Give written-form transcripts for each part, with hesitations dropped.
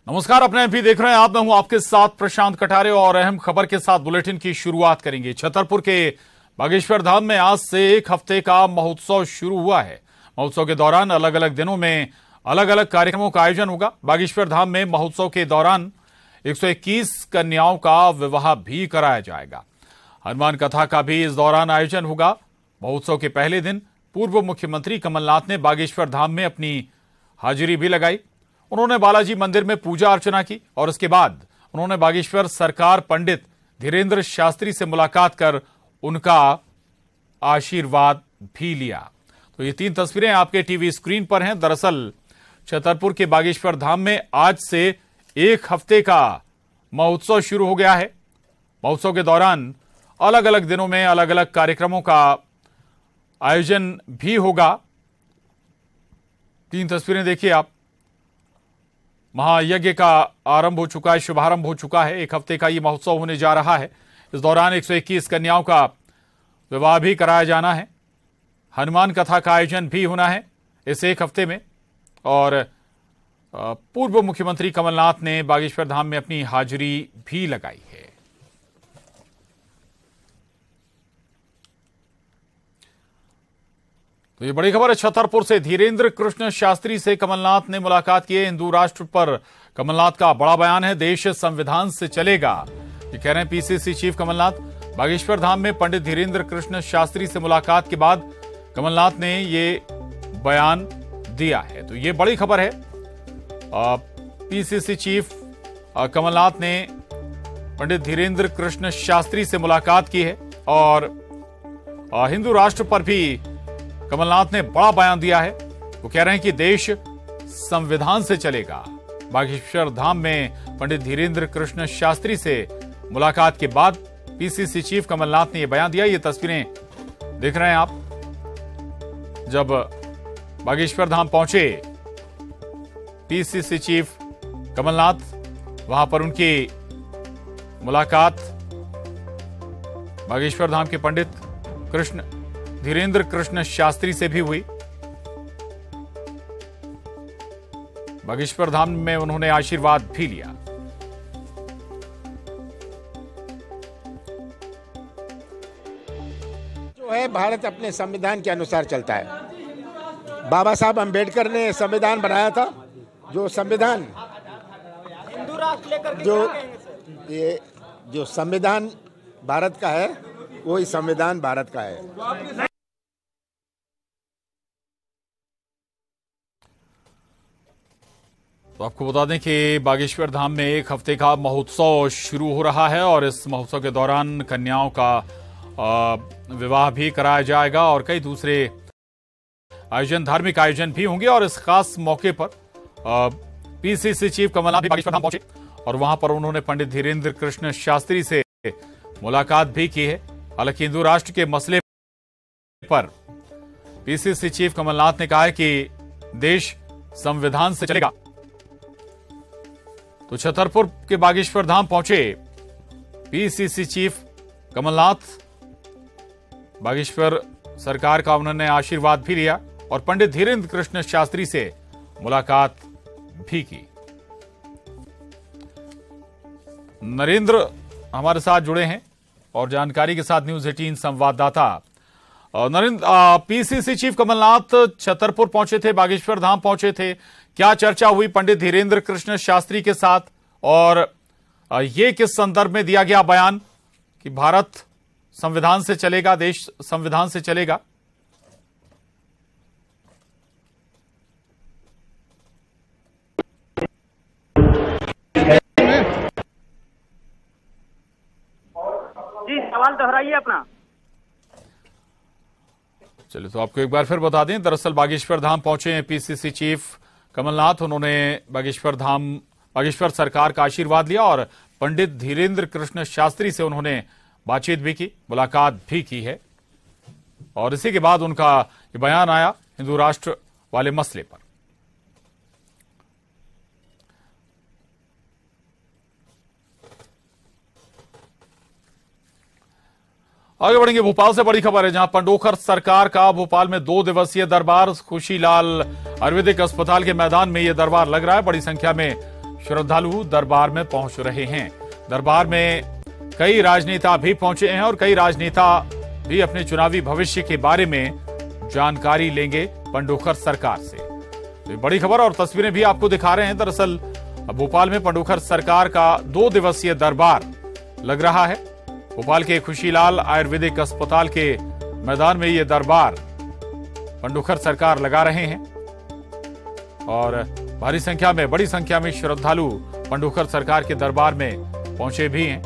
नमस्कार, अपने एमपी देख रहे हैं आप। मैं हूं आपके साथ प्रशांत कटारे और अहम खबर के साथ बुलेटिन की शुरुआत करेंगे। छतरपुर के बागेश्वर धाम में आज से एक हफ्ते का महोत्सव शुरू हुआ है। महोत्सव के दौरान अलग अलग दिनों में अलग अलग कार्यक्रमों का आयोजन होगा। बागेश्वर धाम में महोत्सव के दौरान 121 कन्याओं का विवाह भी कराया जाएगा। हनुमान कथा का भी इस दौरान आयोजन होगा। महोत्सव के पहले दिन पूर्व मुख्यमंत्री कमलनाथ ने बागेश्वर धाम में अपनी हाजिरी भी लगाई। उन्होंने बालाजी मंदिर में पूजा अर्चना की और उसके बाद उन्होंने बागेश्वर सरकार पंडित धीरेन्द्र शास्त्री से मुलाकात कर उनका आशीर्वाद भी लिया। तो ये 3 तस्वीरें आपके टीवी स्क्रीन पर हैं। दरअसल छतरपुर के बागेश्वर धाम में आज से एक हफ्ते का महोत्सव शुरू हो गया है। महोत्सव के दौरान अलग अलग दिनों में अलग अलग कार्यक्रमों का आयोजन भी होगा। 3 तस्वीरें देखिए आप। महायज्ञ का आरंभ हो चुका है, शुभारंभ हो चुका है। एक हफ्ते का ये महोत्सव होने जा रहा है। इस दौरान 121 कन्याओं का विवाह भी कराया जाना है। हनुमान कथा का आयोजन भी होना है इस एक हफ्ते में। और पूर्व मुख्यमंत्री कमलनाथ ने बागेश्वर धाम में अपनी हाजिरी भी लगाई है। तो ये बड़ी खबर है छतरपुर से। धीरेन्द्र कृष्ण शास्त्री से कमलनाथ ने मुलाकात की है। हिंदू राष्ट्र पर कमलनाथ का बड़ा बयान है। देश संविधान से चलेगा, ये कह रहे हैं पीसीसी चीफ कमलनाथ। बागेश्वर धाम में पंडित धीरेन्द्र कृष्ण शास्त्री से मुलाकात के बाद कमलनाथ ने ये बयान दिया है। तो ये बड़ी खबर है। पीसीसी चीफ कमलनाथ ने पंडित धीरेन्द्र कृष्ण शास्त्री से मुलाकात की है और हिंदू राष्ट्र पर भी कमलनाथ ने बड़ा बयान दिया है। वो कह रहे हैं कि देश संविधान से चलेगा। बागेश्वर धाम में पंडित धीरेन्द्र कृष्ण शास्त्री से मुलाकात के बाद पीसीसी चीफ कमलनाथ ने यह बयान दिया। ये तस्वीरें देख रहे हैं आप। जब बागेश्वर धाम पहुंचे पीसीसी चीफ कमलनाथ, वहां पर उनकी मुलाकात बागेश्वर धाम के पंडित धीरेन्द्र कृष्ण शास्त्री से भी हुई। बागेश्वर धाम में उन्होंने आशीर्वाद भी लिया। जो है भारत अपने संविधान के अनुसार चलता है। बाबा साहब अम्बेडकर ने संविधान बनाया था। जो संविधान जो संविधान भारत का है, वही संविधान भारत का है। तो आपको बता दें कि बागेश्वर धाम में एक हफ्ते का महोत्सव शुरू हो रहा है और इस महोत्सव के दौरान कन्याओं का विवाह भी कराया जाएगा और कई दूसरे आयोजन, धार्मिक आयोजन भी होंगे। और इस खास मौके पर पीसीसी चीफ कमलनाथ भी बागेश्वर धाम पहुंचे और वहां पर उन्होंने पंडित धीरेन्द्र कृष्ण शास्त्री से मुलाकात भी की है। हालांकि हिंदू राष्ट्र के मसले पर पीसीसी चीफ कमलनाथ ने कहा है कि देश संविधान से चलेगा। तो छतरपुर के बागेश्वर धाम पहुंचे पीसीसी चीफ कमलनाथ। बागेश्वर सरकार का उन्होंने आशीर्वाद भी लिया और पंडित धीरेन्द्र कृष्ण शास्त्री से मुलाकात भी की। नरेंद्र हमारे साथ जुड़े हैं और जानकारी के साथ न्यूज 18 संवाददाता नरेंद्र। पीसीसी चीफ कमलनाथ छतरपुर पहुंचे थे, बागेश्वर धाम पहुंचे थे। क्या चर्चा हुई पंडित धीरेन्द्र कृष्ण शास्त्री के साथ और ये किस संदर्भ में दिया गया बयान कि भारत संविधान से चलेगा, देश संविधान से चलेगा? जी, सवाल दोहराइए अपना। चलिए, तो आपको एक बार फिर बता दें। दरअसल बागेश्वर धाम पहुंचे हैं पीसीसी चीफ कमलनाथ। उन्होंने बागेश्वर सरकार का आशीर्वाद लिया और पंडित धीरेन्द्र कृष्ण शास्त्री से उन्होंने बातचीत भी की, मुलाकात भी की है। और इसी के बाद उनका ये बयान आया हिंदू राष्ट्र वाले मसले पर। आगे बढ़ेंगे। भोपाल से बड़ी खबर है, जहां पंडोखर सरकार का भोपाल में 2 दिवसीय दरबार खुशीलाल आयुर्वेदिक अस्पताल के मैदान में यह दरबार लग रहा है। बड़ी संख्या में श्रद्धालु दरबार में पहुंच रहे हैं। दरबार में कई राजनेता भी पहुंचे हैं और कई राजनेता भी अपने चुनावी भविष्य के बारे में जानकारी लेंगे पंडोखर सरकार से। तो बड़ी खबर और तस्वीरें भी आपको दिखा रहे हैं। दरअसल भोपाल में पंडोखर सरकार का 2 दिवसीय दरबार लग रहा है। भोपाल के खुशीलाल आयुर्वेदिक अस्पताल के मैदान में ये दरबार पंडोखर सरकार लगा रहे हैं और भारी संख्या में, बड़ी संख्या में श्रद्धालु पंडोखर सरकार के दरबार में पहुंचे भी हैं।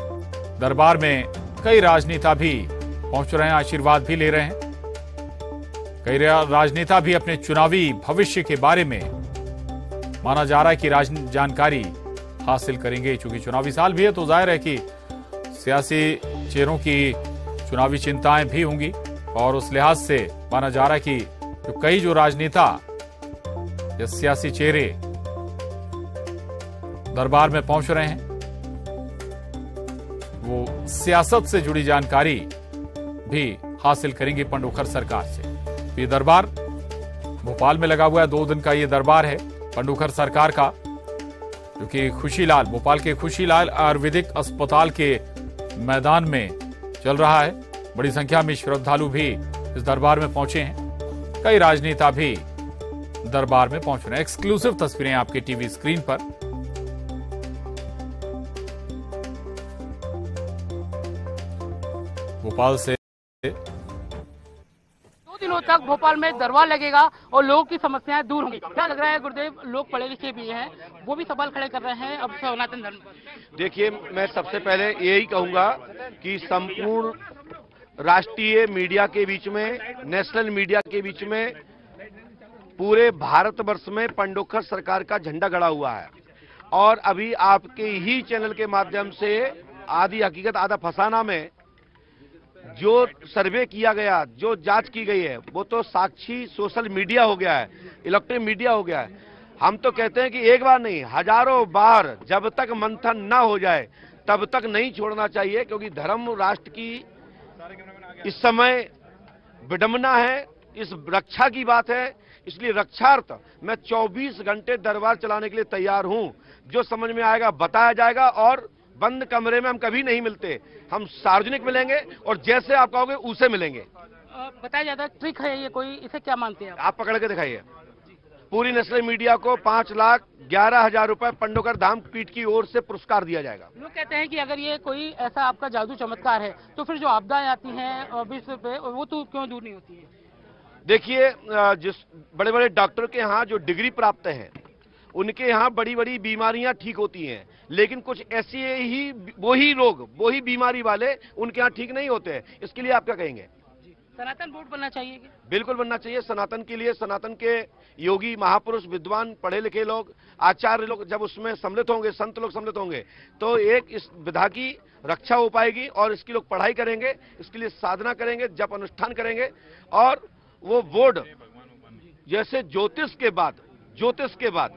दरबार में कई राजनेता भी पहुंच रहे हैं, आशीर्वाद भी ले रहे हैं। कई राजनेता भी अपने चुनावी भविष्य के बारे में माना जा रहा है कि जानकारी हासिल करेंगे। चूंकि चुनावी साल भी है तो जाहिर है कि सियासी चेहरों की चुनावी चिंताएं भी होंगी और उस लिहाज से माना जा रहा है कि कई जो राजनेता या सियासी चेहरे दरबार में पहुंच रहे हैं वो सियासत से जुड़ी जानकारी भी हासिल करेंगे पंडोखर सरकार से। ये दरबार भोपाल में लगा हुआ है, 2 दिन का ये दरबार है पंडोखर सरकार का, जो कि खुशीलाल, भोपाल के खुशीलाल आयुर्वेदिक अस्पताल के मैदान में चल रहा है। बड़ी संख्या में श्रद्धालु भी इस दरबार में पहुंचे हैं। कई राजनेता भी दरबार में पहुंच रहे हैं। एक्सक्लूसिव तस्वीरें आपके टीवी स्क्रीन पर। भोपाल से 2 दिनों तक भोपाल में दरबार लगेगा और लोगों की समस्याएं दूर होंगी। क्या लग रहा है गुरुदेव, लोग पढ़े लिखे भी हैं, वो भी सवाल खड़े कर रहे हैं अब सनातन धर्म पर। देखिए, मैं सबसे पहले यही कहूंगा कि संपूर्ण राष्ट्रीय मीडिया के बीच में, नेशनल मीडिया के बीच में, पूरे भारतवर्ष में पंडोखर सरकार का झंडा गड़ा हुआ है और अभी आपके ही चैनल के माध्यम से आधी हकीकत आधा फसाना में जो सर्वे किया गया, जो जांच की गई है, वो तो साक्षी सोशल मीडिया हो गया है, इलेक्ट्रॉनिक मीडिया हो गया है। हम तो कहते हैं कि एक बार नहीं, हजारों बार जब तक मंथन ना हो जाए तब तक नहीं छोड़ना चाहिए, क्योंकि धर्म राष्ट्र की इस समय विडंबना है, इस रक्षा की बात है। इसलिए रक्षार्थ मैं 24 घंटे दरबार चलाने के लिए तैयार हूं। जो समझ में आएगा बताया जाएगा और बंद कमरे में हम कभी नहीं मिलते, हम सार्वजनिक मिलेंगे और जैसे आप कहोगे उसे मिलेंगे। बताया जाता है ट्रिक है ये कोई, इसे क्या मानते हैं आप पकड़ के दिखाइए। पूरी नेशनल मीडिया को 5,11,000 रुपए पंडोखर धाम पीठ की ओर से पुरस्कार दिया जाएगा। लोग कहते हैं कि अगर ये कोई ऐसा आपका जादू चमत्कार है तो फिर जो आपदाएं आती हैं विश्व पे, वो तो क्यों दूर नहीं होती है? देखिए, जिस बड़े बड़े डॉक्टर के यहाँ जो डिग्री प्राप्त है उनके यहाँ बड़ी बड़ी बीमारियां ठीक होती हैं, लेकिन कुछ ऐसे ही वही लोग, वही बीमारी वाले उनके यहाँ ठीक नहीं होते हैं। इसके लिए आप क्या कहेंगे? सनातन बोर्ड बनना चाहिए क्या? बिल्कुल बनना चाहिए। सनातन के लिए, सनातन के योगी, महापुरुष, विद्वान, पढ़े लिखे लोग, आचार्य लोग जब उसमें सम्मिलित होंगे, संत लोग सम्मिलित होंगे, तो एक इस विधा की रक्षा हो पाएगी और इसकी लोग पढ़ाई करेंगे, इसके लिए साधना करेंगे, जप अनुष्ठान करेंगे और वो बोर्ड जैसे ज्योतिष के बाद।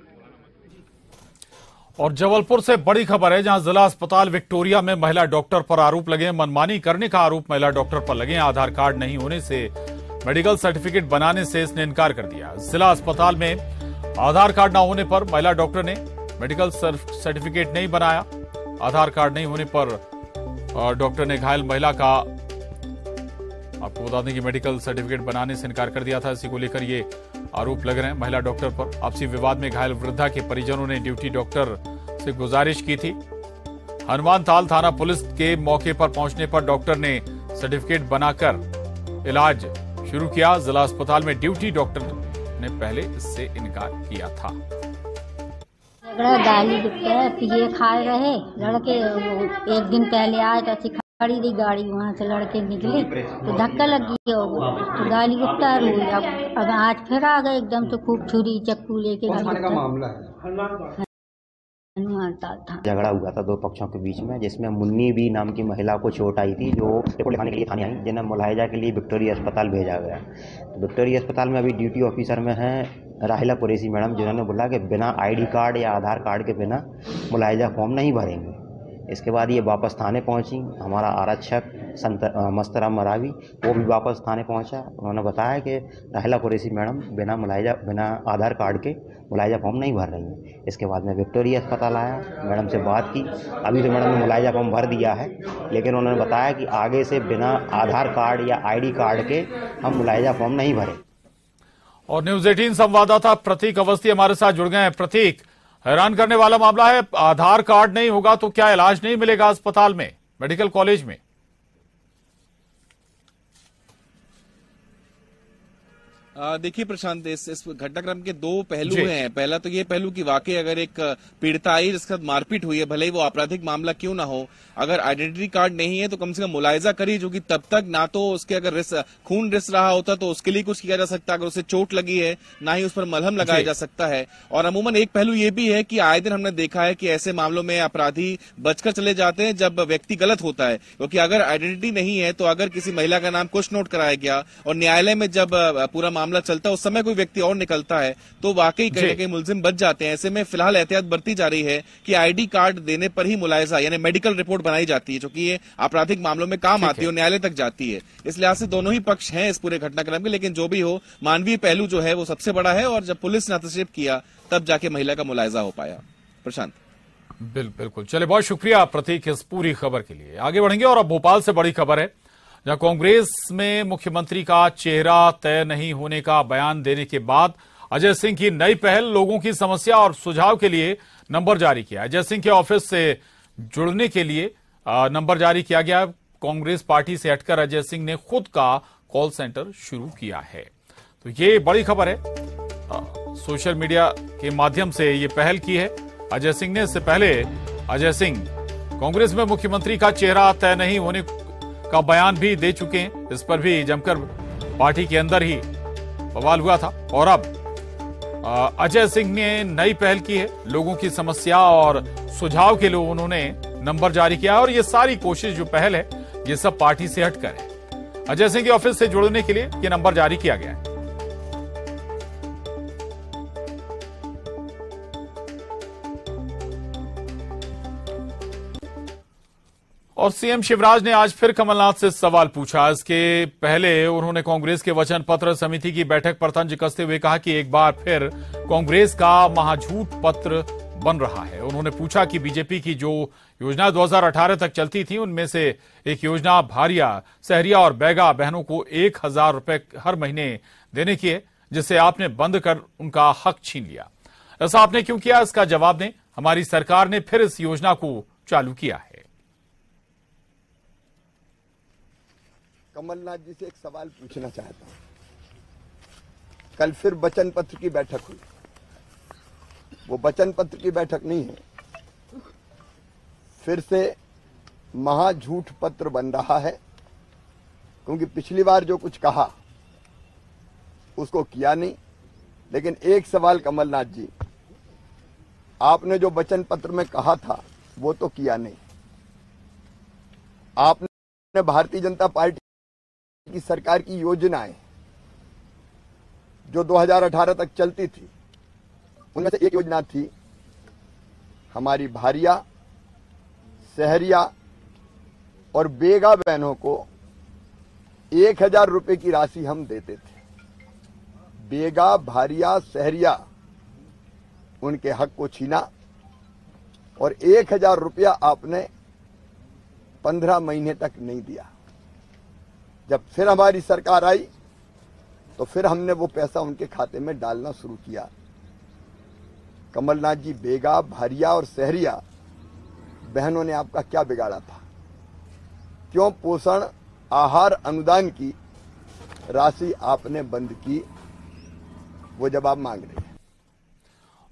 और जबलपुर से बड़ी खबर है, जहां जिला अस्पताल विक्टोरिया में महिला डॉक्टर पर आरोप लगे। मनमानी करने का आरोप महिला डॉक्टर पर लगे। आधार कार्ड नहीं होने से, मेडिकल सर्टिफिकेट बनाने से इसने इनकार कर दिया। जिला अस्पताल में आधार कार्ड न होने पर महिला डॉक्टर ने मेडिकल सर्टिफिकेट नहीं बनाया। आधार कार्ड नहीं होने पर डॉक्टर ने घायल महिला का, आपको बता दें कि मेडिकल सर्टिफिकेट बनाने से इनकार कर दिया था। इसी को लेकर ये आरोप लग रहे हैं महिला डॉक्टर पर। आपसी विवाद में घायल वृद्धा के परिजनों ने ड्यूटी डॉक्टर से गुजारिश की थी। हनुमान ताल थाना पुलिस के मौके पर पहुंचने पर डॉक्टर ने सर्टिफिकेट बनाकर इलाज शुरू किया। जिला अस्पताल में ड्यूटी डॉक्टर ने पहले इससे इनकार किया था। गाली पिए खाए रहे लड़के, एक दिन पहले आए तो खड़ी रही गाड़ी, वहाँ से लड़के निकले तो धक्का लग गया, तो गाली गुप्तार हुई। अब आज फिर आ गए एकदम, तो खूब छुरी चक्कू लेके। हनुमान ताल था। झगड़ा हुआ था 2 पक्षों के बीच में, जिसमें मुन्नी बी नाम की महिला को चोट आई थी, जो रिपोर्ट लिखाने के लिए थाने आई, जिन्हें मुलायजा के लिए विक्टोरिया अस्पताल भेजा गया। तो विक्टोरिया अस्पताल में अभी ड्यूटी ऑफिसर में हैं राहिला कुरैशी मैडम, जिन्होंने बोला कि बिना ID कार्ड या आधार कार्ड के बिना मुलायजा फॉर्म नहीं भरेंगे। इसके बाद ये वापस थाने पहुंची। हमारा आरक्षक मस्तराम मरावी, वो भी वापस थाने पहुंचा। उन्होंने बताया कि राहिला कुरैशी मैडम बिना आधार कार्ड के मुलायजा फॉर्म नहीं भर रही हैं। इसके बाद में विक्टोरिया अस्पताल आया, मैडम से बात की। अभी तो मैडम ने मुलायजा फॉर्म भर दिया है, लेकिन उन्होंने बताया कि आगे से बिना आधार कार्ड या ID कार्ड के हम मुलायजा फॉर्म नहीं भरें। और न्यूज 18 संवाददाता प्रतीक अवस्थी हमारे साथ जुड़ गए हैं। प्रतीक, हैरान करने वाला मामला है, आधार कार्ड नहीं होगा तो क्या इलाज नहीं मिलेगा अस्पताल में, मेडिकल कॉलेज में? देखिए प्रशांत, इस घटनाक्रम के दो पहलू हैं। पहला तो ये पहलू कि वाकई अगर एक पीड़िता आई जिसके साथ मारपीट हुई है, भले ही वो आपराधिक मामला क्यों ना हो, अगर आइडेंटिटी कार्ड नहीं है तो कम से कम मुलायजा करी, जो कि तब तक ना तो उसके अगर खून रिस रहा होता तो उसके लिए कुछ किया जा सकता, अगर उसे चोट लगी है ना ही उस पर मलहम लगाया जा सकता है। और अमूमन एक पहलू ये भी है कि आए दिन हमने देखा है कि ऐसे मामलों में अपराधी बचकर चले जाते हैं जब व्यक्ति गलत होता है, क्योंकि अगर आइडेंटिटी नहीं है तो अगर किसी महिला का नाम कुछ नोट कराया गया और न्यायालय में जब पूरा मामला चलता है उस समय कोई व्यक्ति और निकलता है तो वाकई कहीं ना कहीं मुलजिम बच जाते हैं। ऐसे में फिलहाल एहतियात बरती जा रही है कि ID कार्ड देने पर ही मुलायजा यानी मेडिकल रिपोर्ट बनाई जाती है, जो कि ये आपराधिक मामलों में काम आती है और न्यायालय तक जाती है। इस लिहाज से दोनों ही पक्ष हैं इस पूरे घटनाक्रम के, लेकिन जो भी हो मानवीय पहलू जो है वो सबसे बड़ा है, और जब पुलिस ने हस्तक्षेप किया तब जाके महिला का मुलायजा हो पाया। प्रशांत, बिल्कुल। चले, बहुत शुक्रिया प्रतीक इस पूरी खबर के लिए। आगे बढ़ेंगे और अब भोपाल से बड़ी खबर है, जहां कांग्रेस में मुख्यमंत्री का चेहरा तय नहीं होने का बयान देने के बाद अजय सिंह की नई पहल, लोगों की समस्या और सुझाव के लिए नंबर जारी किया। अजय सिंह के ऑफिस से जुड़ने के लिए नंबर जारी किया गया। कांग्रेस पार्टी से हटकर अजय सिंह ने खुद का कॉल सेंटर शुरू किया है। तो ये बड़ी खबर है, सोशल मीडिया के माध्यम से ये पहल की है अजय सिंह ने। इससे पहले अजय सिंह कांग्रेस में मुख्यमंत्री का चेहरा तय नहीं होने का बयान भी दे चुके हैं। इस पर भी जमकर पार्टी के अंदर ही बवाल हुआ था। और अब अजय सिंह ने नई पहल की है, लोगों की समस्या और सुझाव के लिए उन्होंने नंबर जारी किया। और ये सारी कोशिश जो पहल है ये सब पार्टी से हटकर है। अजय सिंह के ऑफिस से जुड़ने के लिए ये नंबर जारी किया गया है। और सीएम शिवराज ने आज फिर कमलनाथ से सवाल पूछा। इसके पहले उन्होंने कांग्रेस के वचन पत्र समिति की बैठक पर तंज कसते हुए कहा कि एक बार फिर कांग्रेस का महाझूठ पत्र बन रहा है। उन्होंने पूछा कि बीजेपी की जो योजना 2018 तक चलती थी उनमें से एक योजना भारिया, सहरिया और बैगा बहनों को 1000 रुपए हर महीने देने की है, जिसे आपने बंद कर उनका हक छीन लिया। ऐसा आपने क्यों किया, इसका जवाब दें। हमारी सरकार ने फिर इस योजना को चालू किया है। कमलनाथ जी से एक सवाल पूछना चाहता हूं। कल फिर वचन पत्र की बैठक हुई, वो वचन पत्र की बैठक नहीं है, फिर से महाझूठ पत्र बन रहा है, क्योंकि पिछली बार जो कुछ कहा उसको किया नहीं। लेकिन एक सवाल कमलनाथ जी, आपने जो वचन पत्र में कहा था वो तो किया नहीं। आपने भारतीय जनता पार्टी की सरकार की योजनाएं जो 2018 तक चलती थी उनमें से एक योजना थी हमारी भारिया, सहरिया और बेगा बहनों को 1000 रुपए की राशि हम देते थे। बेगा, भारिया, सहरिया उनके हक को छीना और 1000 रुपया आपने 15 महीने तक नहीं दिया। जब फिर हमारी सरकार आई तो फिर हमने वो पैसा उनके खाते में डालना शुरू किया। कमलनाथ जी, बेगा, भारिया और सहरिया बहनों ने आपका क्या बिगाड़ा था? क्यों पोषण आहार अनुदान की राशि आपने बंद की? वो जवाब मांग रहे हैं।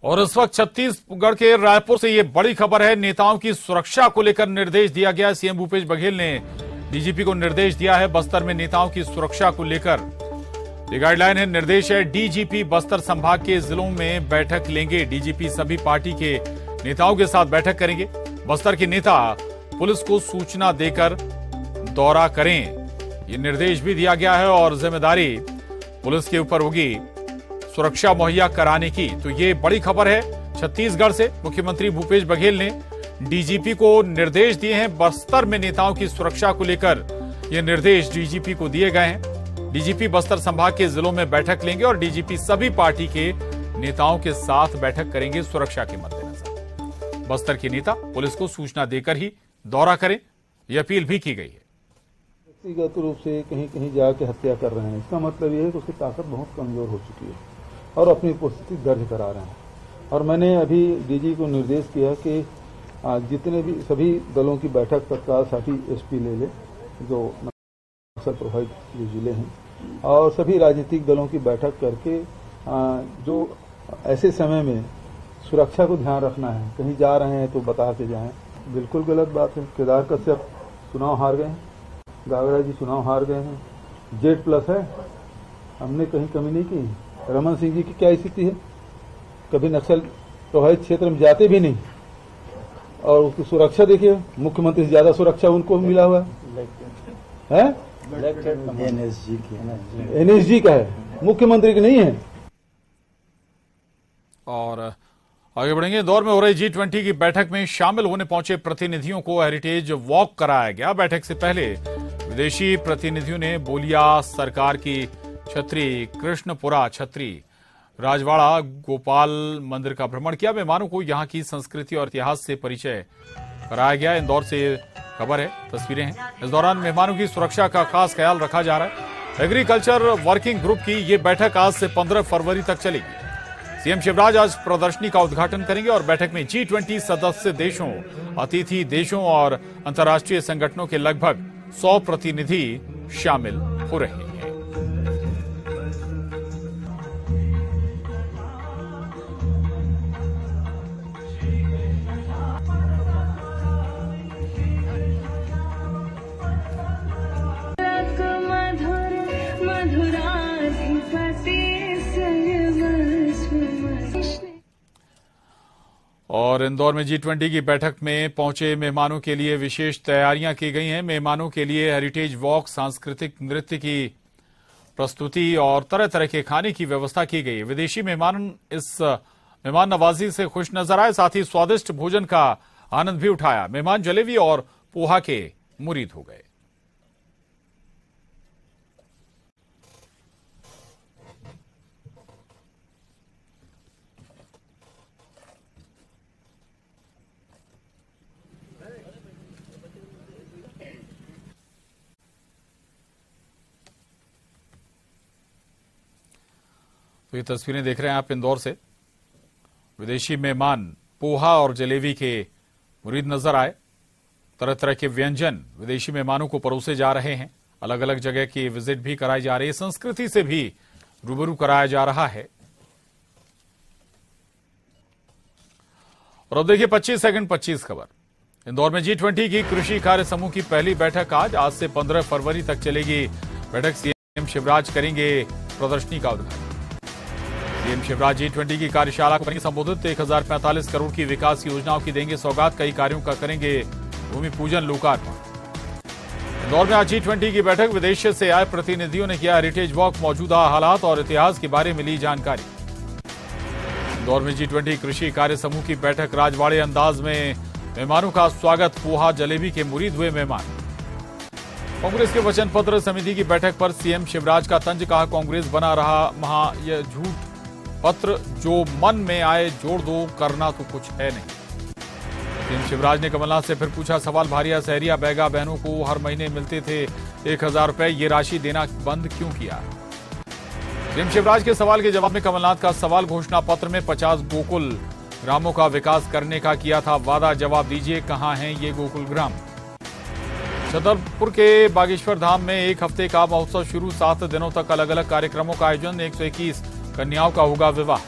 और इस वक्त छत्तीसगढ़ के रायपुर से ये बड़ी खबर है, नेताओं की सुरक्षा को लेकर निर्देश दिया गया। सीएम भूपेश बघेल ने डीजीपी को निर्देश दिया है बस्तर में नेताओं की सुरक्षा को लेकर। ये गाइडलाइन है, निर्देश है। डीजीपी बस्तर संभाग के जिलों में बैठक लेंगे। डीजीपी सभी पार्टी के नेताओं के साथ बैठक करेंगे। बस्तर के नेता पुलिस को सूचना देकर दौरा करें, ये निर्देश भी दिया गया है। और जिम्मेदारी पुलिस के ऊपर होगी सुरक्षा मुहैया कराने की। तो ये बड़ी खबर है छत्तीसगढ़ से। मुख्यमंत्री भूपेश बघेल ने डीजीपी को निर्देश दिए हैं बस्तर में नेताओं की सुरक्षा को लेकर ये निर्देश डीजीपी को दिए गए हैं। डीजीपी बस्तर संभाग के जिलों में बैठक लेंगे और डीजीपी सभी पार्टी के नेताओं के साथ बैठक करेंगे सुरक्षा के मद्देनजर। बस्तर के नेता पुलिस को सूचना देकर ही दौरा करें, यह अपील भी की गई है। व्यक्तिगत रूप से कहीं कहीं जाके हत्या कर रहे हैं, इसका मतलब ये है कि उसकी ताकत बहुत कमजोर हो चुकी है और अपनी उपस्थिति दर्ज करा रहे हैं। और मैंने अभी डीजी को निर्देश किया कि जितने भी सभी दलों की बैठक तत्काल साठी एसपी ले ले, जो नक्सल प्रभावित जो जिले हैं, और सभी राजनीतिक दलों की बैठक करके जो ऐसे समय में सुरक्षा को ध्यान रखना है, कहीं जा रहे हैं तो बता के जाएं। बिल्कुल गलत बात है। केदार कश्यप चुनाव हार गए हैं, गागड़ा जी चुनाव हार गए हैं, Z+ है, हमने कहीं कमी नहीं की। रमन सिंह जी की क्या स्थिति है, कभी नक्सल प्रभावित क्षेत्र में जाते भी नहीं, और उसकी सुरक्षा देखिए, मुख्यमंत्री से ज्यादा सुरक्षा उनको मिला हुआ है। NSG का है, मुख्यमंत्री की नहीं है। और आगे बढ़ेंगे। इंदौर में हो रही G20 की बैठक में शामिल होने पहुंचे प्रतिनिधियों को हेरिटेज वॉक कराया गया। बैठक से पहले विदेशी प्रतिनिधियों ने बोलिया सरकार की छतरी, कृष्णपुरा छतरी, राजवाड़ा गोपाल मंदिर का भ्रमण किया। मेहमानों को यहां की संस्कृति और इतिहास से परिचय कराया गया। इंदौर से खबर है, तस्वीरें हैं। इस दौरान मेहमानों की सुरक्षा का खास ख्याल रखा जा रहा है। एग्रीकल्चर वर्किंग ग्रुप की ये बैठक आज से 15 फरवरी तक चलेगी। सीएम शिवराज आज प्रदर्शनी का उद्घाटन करेंगे और बैठक में G20 सदस्य देशों, अतिथि देशों और अंतर्राष्ट्रीय संगठनों के लगभग 100 प्रतिनिधि शामिल हो रहे हैं। और इंदौर में G20 की बैठक में पहुंचे मेहमानों के लिए विशेष तैयारियां की गई हैं। मेहमानों के लिए हेरिटेज वॉक, सांस्कृतिक नृत्य की प्रस्तुति और तरह तरह के खाने की व्यवस्था की गई है। विदेशी मेहमान इस मेहमान नवाजी से खुश नजर आए, साथ ही स्वादिष्ट भोजन का आनंद भी उठाया। मेहमान जलेबी और पोहा के मुरीद हो गए। तो ये तस्वीरें देख रहे हैं आप इंदौर से। विदेशी मेहमान पोहा और जलेबी के मुरीद नजर आए। तरह तरह के व्यंजन विदेशी मेहमानों को परोसे जा रहे हैं। अलग अलग जगह की विजिट भी कराई जा रही है। संस्कृति से भी रूबरू कराया जा रहा है। और अब देखिए 25 सेकंड 25 खबर। इंदौर में G20 की कृषि कार्य समूह की पहली बैठक आज से 15 फरवरी तक चलेगी। बैठक सीएम शिवराज करेंगे प्रदर्शनी का उद्घाटन। सीएम शिवराज G20 की कार्यशाला को करेंगे संबोधित। 1045 करोड़ की विकास योजनाओं की देंगे सौगात। कई कार्यों का करेंगे भूमि पूजन, लोकार्पण। इंदौर में आज G20 की बैठक। विदेश से आए प्रतिनिधियों ने किया हेरिटेज वॉक, मौजूदा हालात और इतिहास के बारे में ली जानकारी। इंदौर में G20 कृषि कार्य समूह की बैठक। राजवाड़े अंदाज में मेहमानों का स्वागत। पोहा जलेबी के मुरीद हुए मेहमान। कांग्रेस के वचन पत्र समिति की बैठक पर सीएम शिवराज का तंज। कहा कांग्रेस बना रहा महा यह झूठ पत्र, जो मन में आए जोड़ दो, करना तो कुछ है नहीं। सीएम शिवराज ने कमलनाथ से फिर पूछा सवाल। भारिया सहरिया बैगा बहनों को हर महीने मिलते थे 1000 रुपए, ये राशि देना बंद क्यों किया? सीएम शिवराज के सवाल के जवाब में कमलनाथ का सवाल। घोषणा पत्र में 50 गोकुल ग्रामों का विकास करने का किया था वादा। जवाब दीजिए कहां हैं ये गोकुल ग्राम? छतरपुर के बागेश्वर धाम में एक हफ्ते का महोत्सव शुरू। 7 दिनों तक अलग अलग कार्यक्रमों का आयोजन। 121 कन्याओं का होगा विवाह।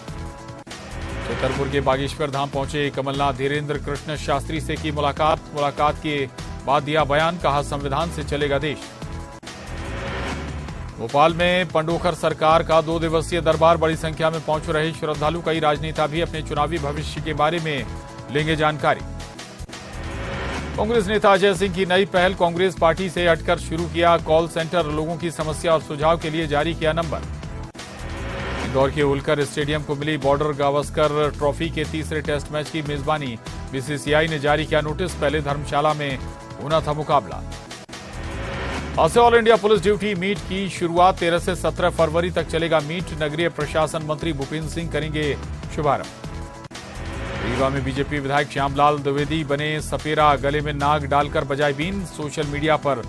छतरपुर के बागेश्वर धाम पहुंचे कमलनाथ। धीरेन्द्र कृष्ण शास्त्री से की मुलाकात के बाद दिया बयान। कहा संविधान से चलेगा देश। भोपाल में पंडोखर सरकार का 2 दिवसीय दरबार। बड़ी संख्या में पहुंच रहे श्रद्धालु। कई राजनेता भी अपने चुनावी भविष्य के बारे में लेंगे जानकारी। कांग्रेस नेता अजय सिंह की नई पहल। कांग्रेस पार्टी से हटकर शुरू किया कॉल सेंटर। लोगों की समस्या और सुझाव के लिए जारी किया नंबर। इंदौर के होलकर स्टेडियम को मिली बॉर्डर गावस्कर ट्रॉफी के तीसरे टेस्ट मैच की मेजबानी। बीसीसीआई ने जारी किया नोटिस। पहले धर्मशाला में होना था मुकाबला। आज से All India Police Duty Meet की शुरुआत 13 से 17 फरवरी तक चलेगा मीट। नगरीय प्रशासन मंत्री भूपेंद्र सिंह करेंगे शुभारंभ। रीवा में बीजेपी विधायक श्यामलाल द्विवेदी बने सपेरा, गले में नाग डालकर बजाई बीन। सोशल मीडिया पर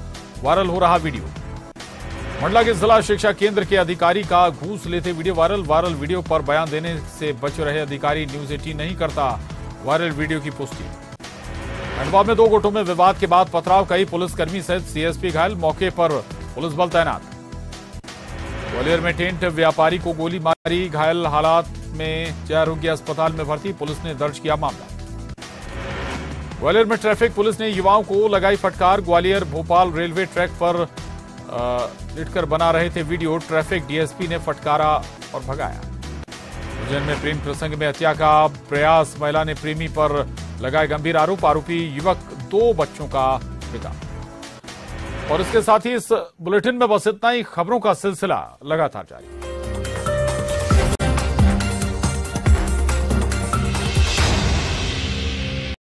वायरल हो रहा वीडियो। मंडला के जिला शिक्षा केंद्र के अधिकारी का घूस लेते वीडियो वायरल वीडियो पर बयान देने से बच रहे अधिकारी न्यूज 18 नहीं करता वायरल वीडियो की पुष्टि। खंडवा में 2 गुटों में विवाद के बाद पथराव, कई पुलिसकर्मी सहित सीएसपी घायल, मौके पर पुलिस बल तैनात। ग्वालियर में टेंट व्यापारी को गोली मारी, घायल हालात में जय आरोग्य अस्पताल में भर्ती, पुलिस ने दर्ज किया मामला। ग्वालियर में ट्रैफिक पुलिस ने युवाओं को लगाई फटकार, ग्वालियर भोपाल रेलवे ट्रैक पर लिटकर बना रहे थे वीडियो, ट्रैफिक डीएसपी ने फटकारा और भगाया। उज्जैन में प्रेम प्रसंग में हत्या का प्रयास, महिला ने प्रेमी पर लगाए गंभीर आरोप, आरोपी युवक 2 बच्चों का पिता। और इसके साथ ही इस बुलेटिन में बस इतना ही। खबरों का सिलसिला लगातार जारी।